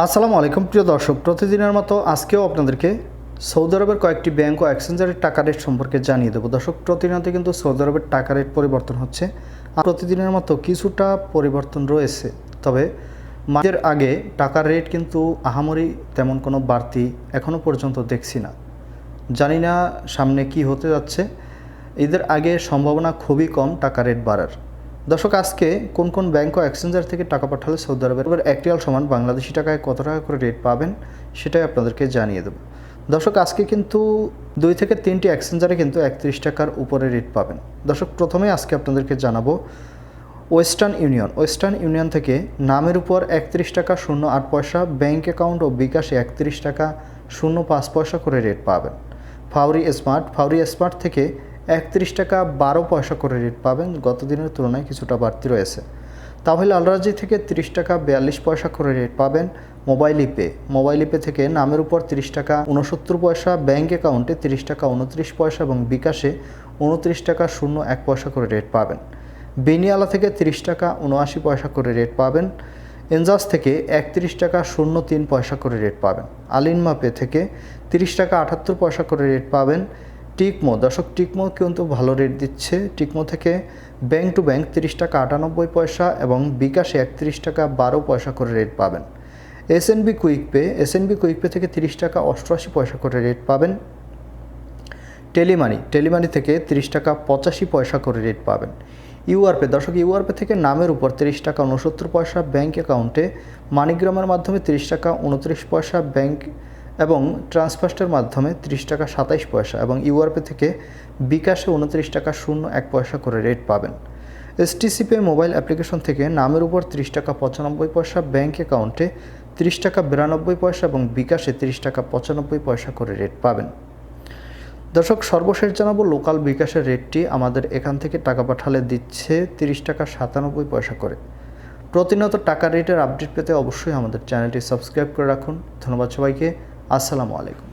আসসালামু আলাইকুম প্রিয় দর্শক, প্রতিদিনের মতো আজকেও আপনাদেরকে সৌদি আরবের কয়েকটি ব্যাংক ও এক্সচেঞ্জারের টাকা রেট সম্পর্কে জানিয়ে দেবো। দর্শক, প্রতিনিয়ত কিন্তু সৌদি আরবের টাকা রেট পরিবর্তন হচ্ছে, আর প্রতিদিনের মতো কিছুটা পরিবর্তন রয়েছে। তবে মাসের আগে টাকার রেট কিন্তু আহামরি তেমন কোনো বাড়তি এখনও পর্যন্ত দেখছি না। জানি না সামনে কি হতে যাচ্ছে। ঈদের আগে সম্ভাবনা খুবই কম টাকা রেট বাড়ার। দর্শক, আজকে কোন কোন ব্যাংক ও এক্সচেঞ্জার থেকে টাকা পাঠালে সৌদি আরবের 1 রিয়াল সমান বাংলাদেশি টাকায় কত টাকা করে রেট পাবেন সেটাই আপনাদেরকে জানিয়ে দেব। দর্শক, আজকে কিন্তু 2 থেকে 3টি এক্সচেঞ্জারে কিন্তু 31 টাকার উপরে রেট পাবেন। দর্শক, প্রথমে আজকে আপনাদেরকে জানাবো ওয়েস্টার্ন ইউনিয়ন থেকে নামের উপর 31 টাকা 08 পয়সা, ব্যাংক অ্যাকাউন্ট ও বিকাশে 31 টাকা 05 পয়সা করে রেট পাবেন। ফাউরি স্মার্ট থেকে 31 টাকা 12 পয়সা করে রেট পাবেন, গত দিনের তুলনায় কিছুটা বাড়তি রয়েছে। তাহলে আলরাজি থেকে 30 টাকা 42 পয়সা করে রেট পাবেন। মোবাইল ইপে থেকে নামের উপর 30 টাকা 69 পয়সা, ব্যাংক অ্যাকাউন্টে 30 টাকা 29 পয়সা এবং বিকাশে 29 টাকা 01 পয়সা করে রেট পাবেন। বেনিয়ালা থেকে 30 টাকা 79 পয়সা করে রেট পাবেন। এনজাস থেকে 31 টাকা 03 পয়সা করে রেট পাবেন। আলিনমা পে থেকে 30 টাকা 78 পয়সা করে রেট পাবেন। টিকমো কিন্তু ভালো রেট দিচ্ছে। টিকমো থেকে ব্যাংক টু ব্যাংক 30 টাকা 98 পয়সা এবং বিকাশে 31 টাকা 12 পয়সা করে রেট পাবেন। এসএনবি কুইক পে থেকে 30 টাকা 88 পয়সা করে রেট পাবেন। টেলিমানি থেকে 30 টাকা 85 পয়সা করে রেট পাবেন। ইউআরপে থেকে নামের উপর 30 টাকা 69 পয়সা, ব্যাংক অ্যাকাউন্টে মানিগ্রামের মাধ্যমে 30 টাকা 29 পয়সা, ব্যাংক এবং ট্রান্সফার্স্টের মাধ্যমে 30 টাকা 27 পয়সা এবং ইউআরপে থেকে বিকাশে 29 টাকা 01 পয়সা করে রেট পাবেন। এসটিসি পে মোবাইল অ্যাপ্লিকেশন থেকে নামের উপর 30 টাকা 95 পয়সা, ব্যাংক অ্যাকাউন্টে 30 টাকা 92 পয়সা এবং বিকাশে 30 টাকা 95 পয়সা করে রেট পাবেন। দর্শক, সর্বশেষ জানাবো লোকাল বিকাশের রেটটি আমাদের এখান থেকে টাকা পাঠালে দিচ্ছে 30 টাকা 97 পয়সা করে। প্রতিনিয়ত টাকা রেটের আপডেট পেতে অবশ্যই আমাদের চ্যানেলটি সাবস্ক্রাইব করে রাখুন। ধন্যবাদ সবাইকে। আসসালামু আলাইকুম।